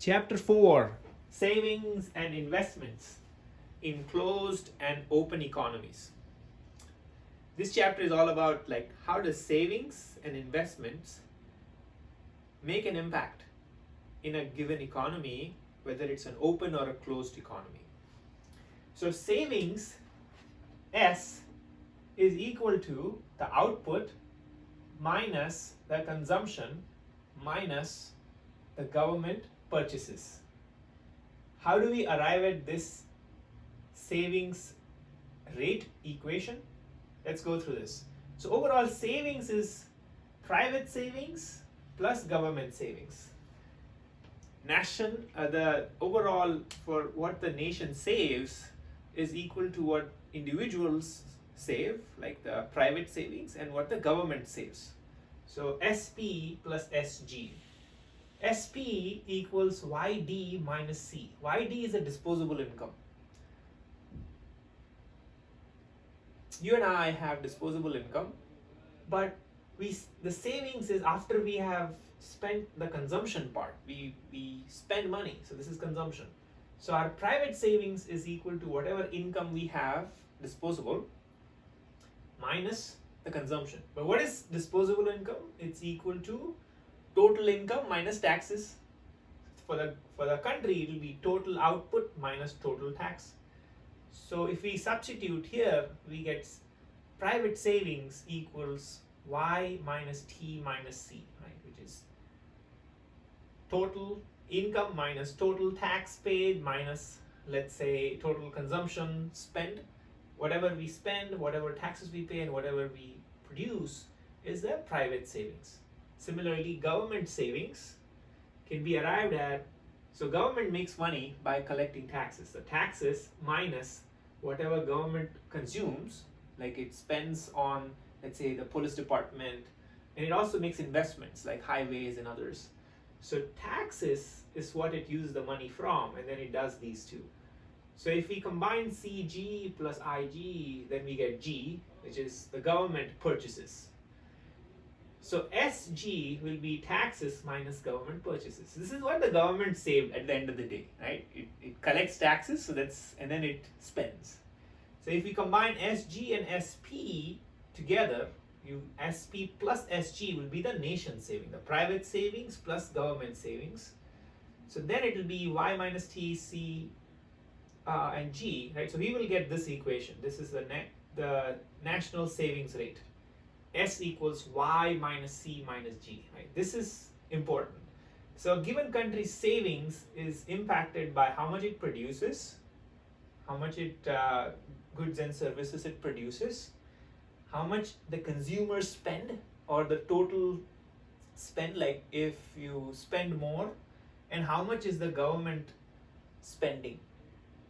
Chapter 4, Savings and Investments in Closed and Open Economies. This chapter is all about how does savings and investments make an impact in a given economy, whether it's an open or a closed economy. So savings, S, is equal to the output minus the consumption minus the government purchases. How do we arrive at this savings rate equation? Let's go through this. So overall savings is private savings plus government savings. The overall for what the nation saves is equal to what individuals save, like the private savings, and what the government saves. So SP plus SG. SP equals YD minus C. YD is a disposable income. You and I have disposable income, but the savings is after we have spent the consumption part. We spend money, so this is consumption. So our private savings is equal to whatever income we have disposable minus the consumption. But what is disposable income? It's equal to total income minus taxes. For the country, it will be total output minus total tax. So if we substitute here, we get private savings equals Y minus T minus C, right? Which is total income minus total tax paid minus, let's say, total consumption spent. Whatever we spend, whatever taxes we pay, and whatever we produce is the private savings. Similarly, government savings can be arrived at, so government makes money by collecting taxes. The taxes minus whatever government consumes, like it spends on, let's say, the police department, and it also makes investments like highways and others. So taxes is what it uses the money from, and then it does these two. So if we combine CG plus IG, then we get G, which is the government purchases. So SG will be taxes minus government purchases. This is what the government saved at the end of the day, right? It collects taxes, and then it spends. So if we combine SG and SP together, SP plus SG will be the nation saving, the private savings plus government savings. So then it will be Y minus T, C, and G, right? So we will get this equation. This is the national savings rate. S equals Y minus C minus G, right? This is important. So a given country's savings is impacted by how much it produces, how much goods and services it produces, how much the consumers spend, or the total spend, like if you spend more, and how much is the government spending.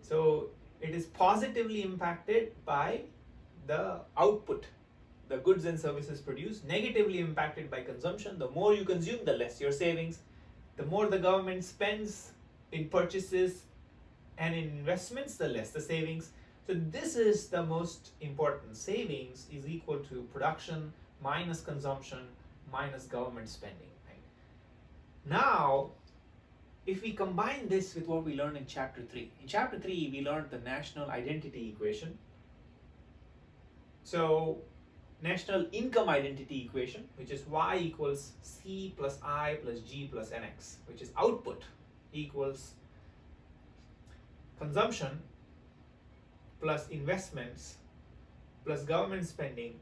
So it is positively impacted by the output, the goods and services produced, negatively impacted by consumption. The more you consume, the less your savings. The more the government spends in purchases and in investments, the less the savings. So this is the most important. Savings is equal to production minus consumption minus government spending. Right? Now, if we combine this with what we learned in Chapter 3. In Chapter 3, we learned the national identity equation. So national income identity equation, which is Y equals C plus I plus G plus NX, which is output equals consumption plus investments plus government spending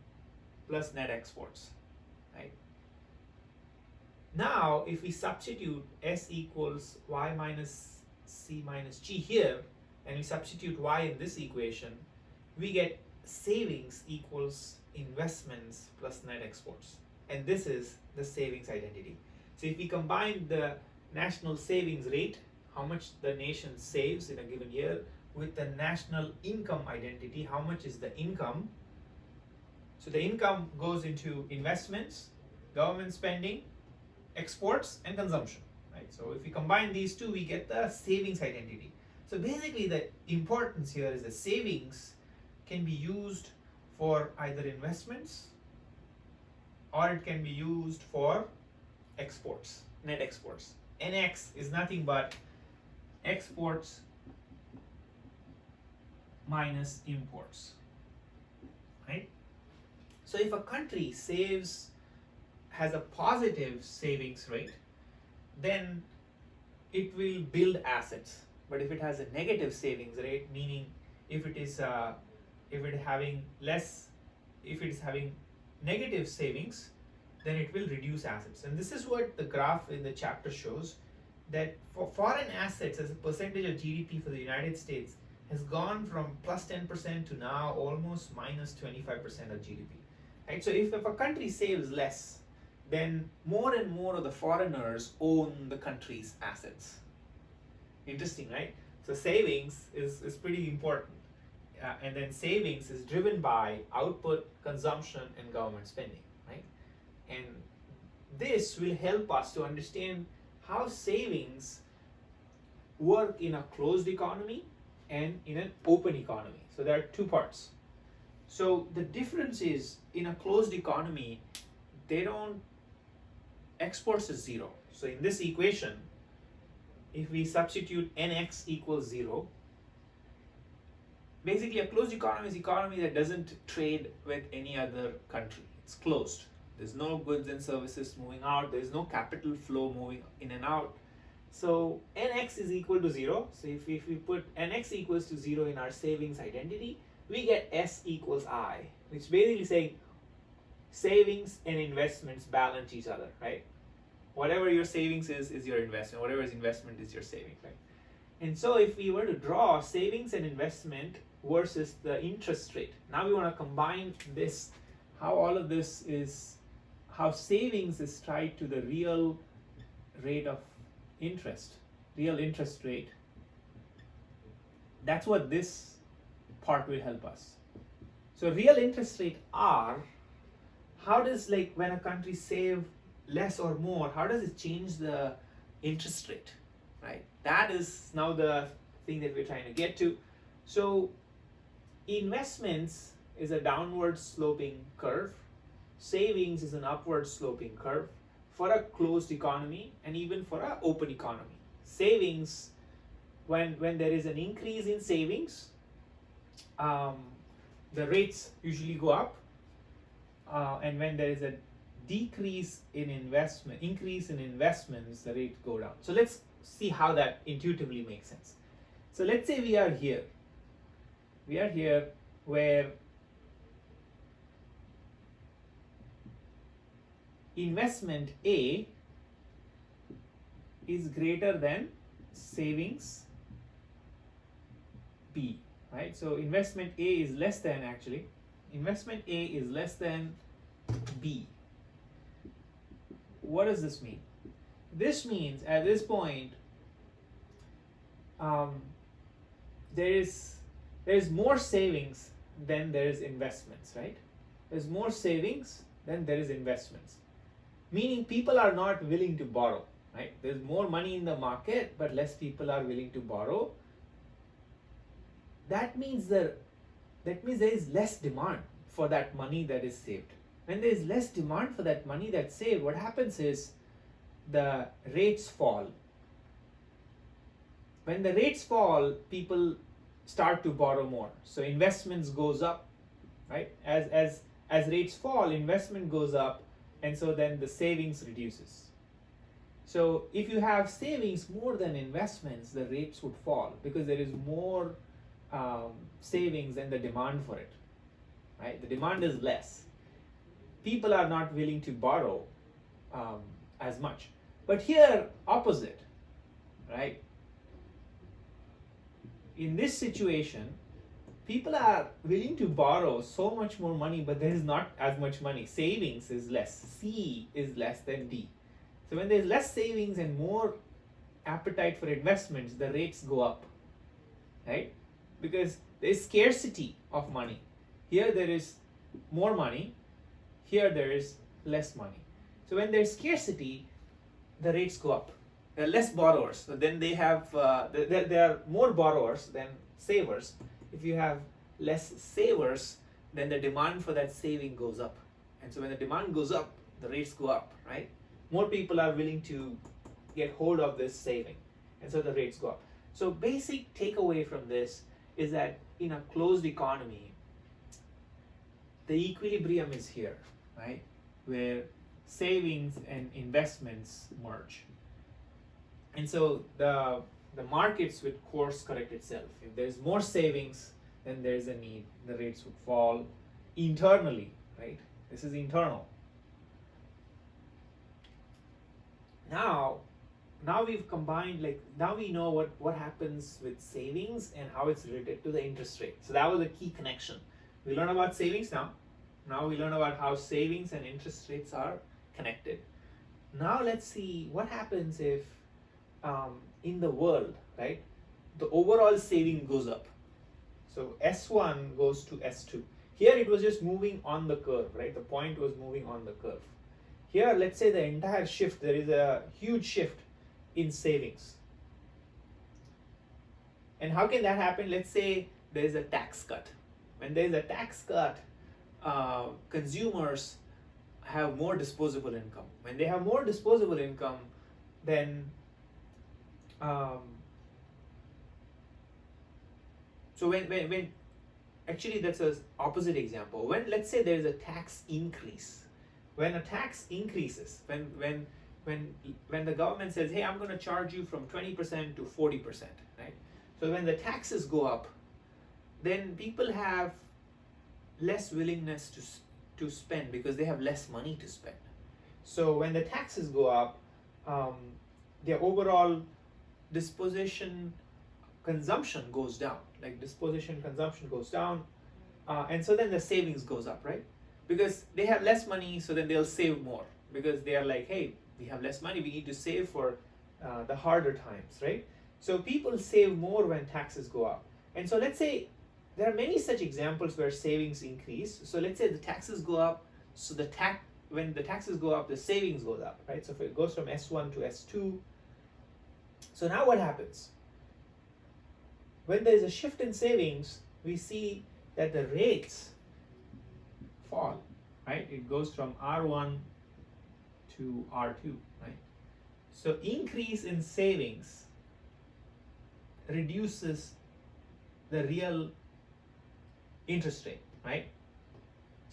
plus net exports, right? Now, if we substitute S equals Y minus C minus G here, and we substitute Y in this equation, we get savings equals investments plus net exports. And this is the savings identity. So if we combine the national savings rate, how much the nation saves in a given year, with the national income identity, how much is the income. So the income goes into investments, government spending, exports, and consumption, right? So if we combine these two, we get the savings identity. So basically the importance here is that savings can be used for either investments or it can be used for exports, net exports. NX is nothing but exports minus imports, right? So if a country has a positive savings rate, then it will build assets. But if it has a negative savings rate, meaning if it is having negative savings, then it will reduce assets. And this is what the graph in the chapter shows, that for foreign assets as a percentage of GDP for the United States has gone from plus 10% to now almost minus 25% of GDP. Right? So if a country saves less, then more and more of the foreigners own the country's assets. Interesting, right? So savings is pretty important. And then savings is driven by output, consumption, and government spending, right? And this will help us to understand how savings work in a closed economy and in an open economy. So there are two parts. So the difference is, in a closed economy, exports is zero. So in this equation, if we substitute NX equals 0, basically a closed economy is an economy that doesn't trade with any other country. It's closed. There's no goods and services moving out. There's no capital flow moving in and out. So NX is equal to 0. So if we put NX equals to 0 in our savings identity, we get S equals I, which basically saying savings and investments balance each other, right? Whatever your savings is your investment. Whatever is investment is your saving, right? And so if we were to draw savings and investment versus the interest rate, now we want to combine this, how all of this is, how savings is tied to the real rate of interest, real interest rate. That's what this part will help us. So real interest rate R, how does, like, when a country save less or more, how does it change the interest rate, right? That is now the thing that we're trying to get to. So investments is a downward sloping curve. Savings is an upward sloping curve for a closed economy and even for an open economy. Savings, when there is an increase in savings, the rates usually go up, and when there is a increase in investments, the rates go down. So let's see how that intuitively makes sense. So let's say we are here where investment A is greater than savings B, right? So investment A is less than B. What does this mean? This means at this point there is more savings than there is investments, right? There's more savings than there is investments, meaning people are not willing to borrow, right? There's more money in the market, but less people are willing to borrow. That means there is less demand for that money that is saved. When there is less demand for that money that's saved, what happens is the rates fall. When the rates fall, people start to borrow more. So investments goes up, right? As rates fall, investment goes up, and so then the savings reduces. So if you have savings more than investments, the rates would fall because there is more savings than the demand for it, right? The demand is less. People are not willing to borrow as much. But here, opposite, right? In this situation, people are willing to borrow so much more money, but there is not as much money. Savings is less. C is less than D. So when there is less savings and more appetite for investments, the rates go up, right? Because there is scarcity of money. Here there is more money. Here there is less money. So when there is scarcity, the rates go up. There are less borrowers. So then they have there are more borrowers than savers. If you have less savers, then the demand for that saving goes up. And so when the demand goes up, the rates go up, right? More people are willing to get hold of this saving, and so the rates go up. So basic takeaway from this is that in a closed economy, the equilibrium is here, right, where savings and investments merge. And so the markets would course correct itself. If there's more savings, then there's a need, the rates would fall internally, right? This is internal. Now we've combined, like, now we know what happens with savings and how it's related to the interest rate. So that was a key connection. We learn about savings now. Now we learn about how savings and interest rates are connected. Now let's see what happens if in the world, right, the overall saving goes up. So S1 goes to S2. Here it was just moving on the curve, right? The point was moving on the curve. Here, let's say the entire shift, there is a huge shift in savings. And how can that happen? Let's say there is a tax cut. When there is a tax cut, consumers have more disposable income. When they have more disposable income, then so when actually that's an opposite example. When, let's say, there is a tax increase, when a tax increases, when the government says, hey, I'm going to charge you from 20% to 40%, right? So when the taxes go up, then people have less willingness to spend because they have less money to spend. So when the taxes go up, their overall disposition consumption goes down. Like, disposition consumption goes down, and so then the savings goes up, right? Because they have less money, so then they'll save more, because they are like, hey, we have less money, we need to save for the harder times, right? So people save more when taxes go up. And so let's say there are many such examples where savings increase. So let's say the taxes go up, so when the taxes go up, the savings goes up, right? So if it goes from S1 to S2, so now what happens? When there is a shift in savings, we see that the rates fall, right? It goes from R1 to R2, right? So increase in savings reduces the real interest rate, right?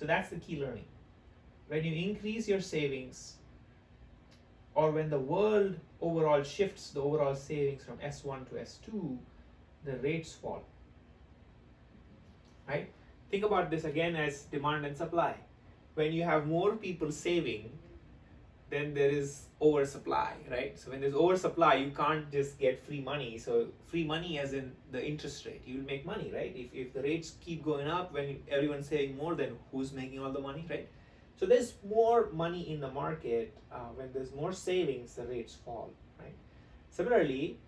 So that's the key learning. When you increase your savings, or when the world overall shifts the overall savings from S1 to S2, the rates fall, right? Think about this again as demand and supply. When you have more people saving, then there is oversupply, right? So when there's oversupply, you can't just get free money. So free money as in the interest rate, you'll make money, right? If the rates keep going up, when everyone's saving more, then who's making all the money, right? So there's more money in the market. When there's more savings, the rates fall, right? Similarly,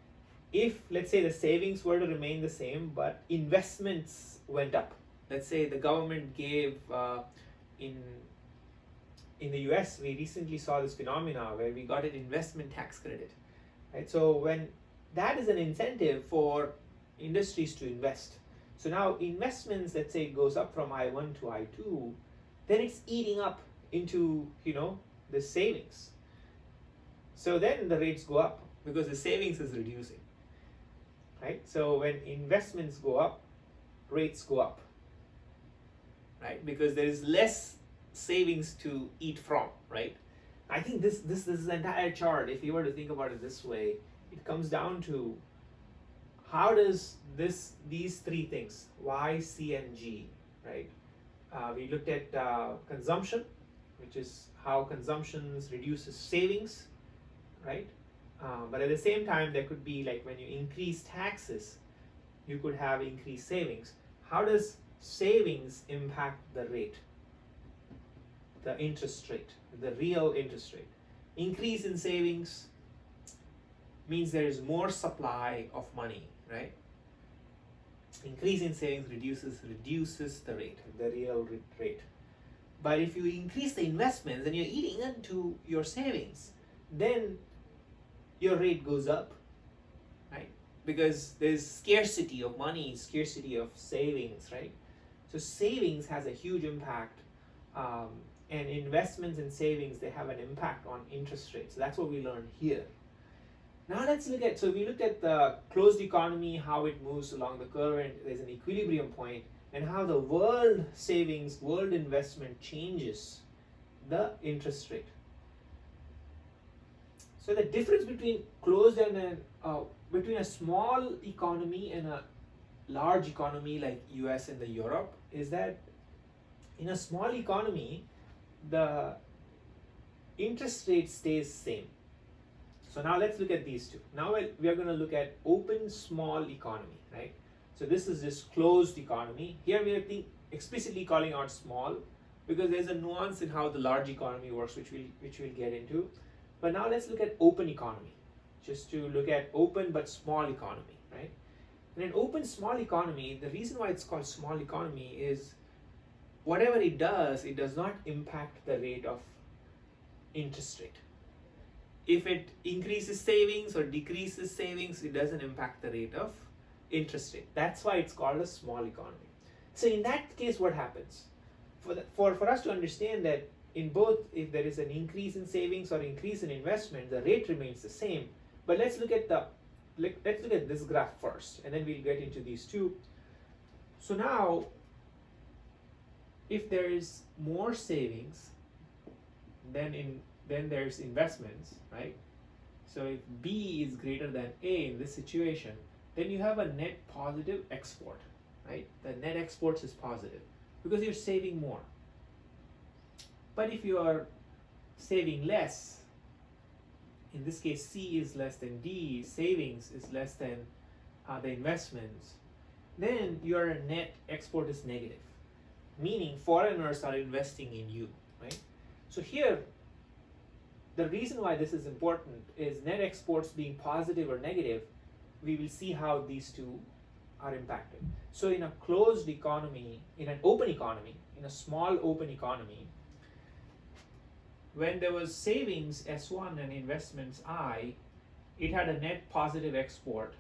if, let's say, the savings were to remain the same, but investments went up. Let's say the government gave, in the US, we recently saw this phenomena where we got an investment tax credit, right? So when that is an incentive for industries to invest. So now investments, let's say, goes up from I1 to I2, then it's eating up into, the savings. So then the rates go up because the savings is reducing, right? So when investments go up, rates go up, right? Because there is less savings to eat from, right? I think this entire chart, if you were to think about it this way, it comes down to how does these three things, Y, C, and G, right? We looked at consumption, which is how consumption reduces savings, right? But at the same time, there could be, like, when you increase taxes, you could have increased savings. How does savings impact the rate? The interest rate, the real interest rate. Increase in savings means there is more supply of money, right? Increase in savings reduces the rate, the real rate. But if you increase the investments and you're eating into your savings, then your rate goes up, right? Because there's scarcity of money, scarcity of savings, right? So savings has a huge impact, and investments and savings, they have an impact on interest rates. So that's what we learned here. Now let's look at, so we looked at the closed economy, how it moves along the curve and there's an equilibrium point, and how the world savings, world investment changes the interest rate. So the difference between closed and between a small economy and a large economy like US and the Europe is that in a small economy, the interest rate stays same. So now let's look at these two. Now we are going to look at open small economy, right? So this is just closed economy. Here we are explicitly calling out small because there's a nuance in how the large economy works, which we'll get into. But now let's look at open economy, just to look at open but small economy, right? In an open small economy, the reason why it's called small economy is whatever it does not impact the rate of interest rate. If it increases savings or decreases savings, it doesn't impact the rate of interest rate. That's why it's called a small economy. So in that case, what happens? For us to understand that in both, if there is an increase in savings or increase in investment, the rate remains the same. But let's look at this graph first, and then we'll get into these two. So now, if there is more savings, then there's investments, right? So if B is greater than A in this situation, then you have a net positive export, right? The net exports is positive because you're saving more. But if you are saving less, in this case C is less than D, savings is less than the investments, then your net export is negative, meaning foreigners are investing in you, right? So here, the reason why this is important is net exports being positive or negative, we will see how these two are impacted. So in a closed economy, in an open economy, in a small open economy, when there was savings S1 and investments I, it had a net positive export.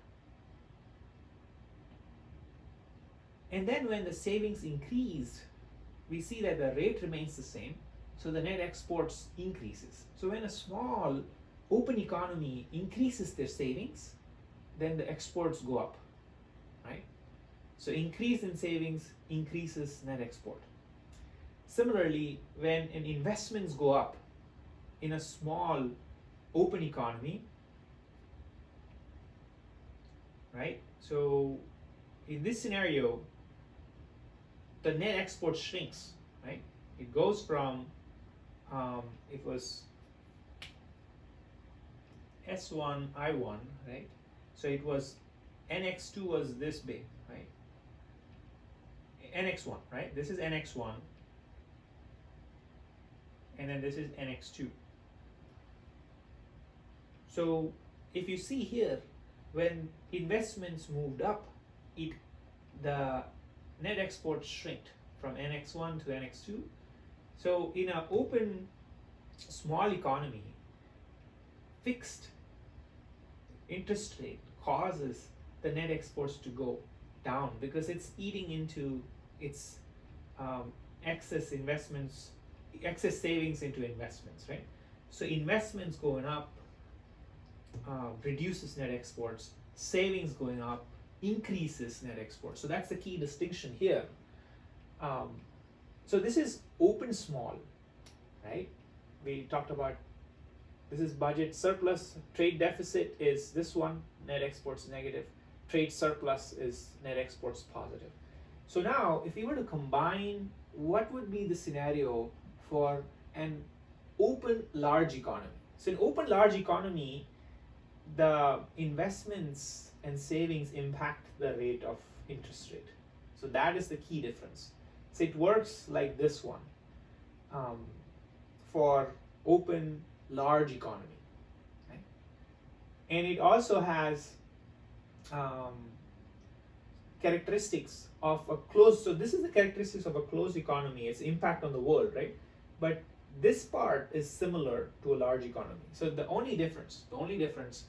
And then when the savings increased, we see that the rate remains the same, so the net exports increases. So when a small open economy increases their savings, then the exports go up, right? So increase in savings increases net export. Similarly, when investments go up in a small open economy, right? So in this scenario, the net export shrinks, right? It goes from, it was S1, I1, right? So it was, NX2 was this big, right? NX1, right? This is NX1, and then this is NX2. So if you see here, when investments moved up, the net exports shrinked from NX1 to NX2. So in an open small economy, fixed interest rate causes the net exports to go down because it's eating into its excess investments, excess savings into investments, right? So investments going up reduces net exports, savings going up increases net exports. So that's the key distinction here. So this is open small, right? We talked about this is budget surplus, trade deficit is this one, net exports negative, trade surplus is net exports positive. So now if we were to combine, what would be the scenario for an open large economy? So in open large economy, the investments and savings impact the rate of interest rate. So that is the key difference. So it works like this one for open large economy, right? And it also has characteristics of a closed, so this is the characteristics of a closed economy, its impact on the world, right? But this part is similar to a large economy. So the only difference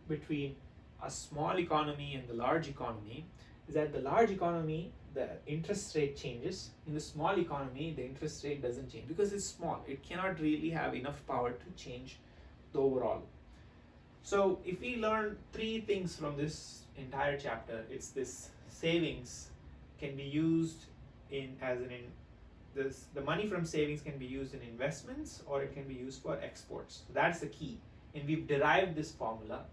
between a small economy and the large economy is that the large economy, the interest rate changes. In the small economy, the interest rate doesn't change because it's small. It cannot really have enough power to change the overall. So if we learn three things from this entire chapter, it's this: savings can be used the money from savings can be used in investments, or it can be used for exports. So that's the key. And we've derived this formula,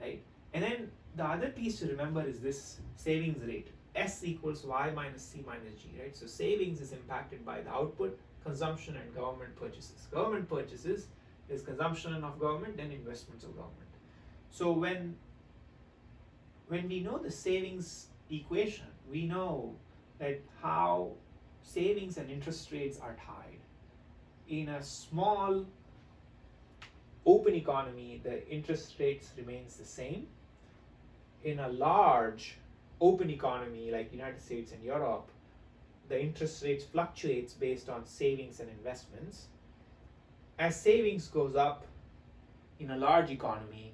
right? And then the other piece to remember is this savings rate. S equals Y minus C minus G, right? So savings is impacted by the output, consumption, and government purchases. Government purchases is consumption of government, then investments of government. So when we know the savings equation, we know that how savings and interest rates are tied. In a small open economy, the interest rates remains the same. In a large open economy like United States and Europe, the interest rates fluctuates based on savings and investments. As savings goes up in a large economy,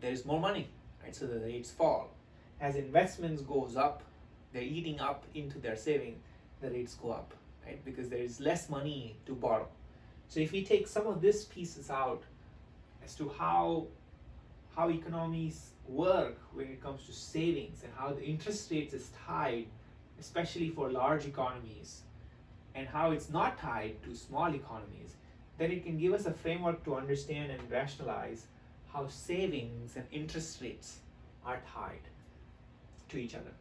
there is more money, right? So the rates fall. As investments goes up, they're eating up into their saving, the rates go up, right? Because there is less money to borrow. So if we take some of these pieces out as to how economies work when it comes to savings and how the interest rates is tied, especially for large economies, and how it's not tied to small economies, then it can give us a framework to understand and rationalize how savings and interest rates are tied to each other.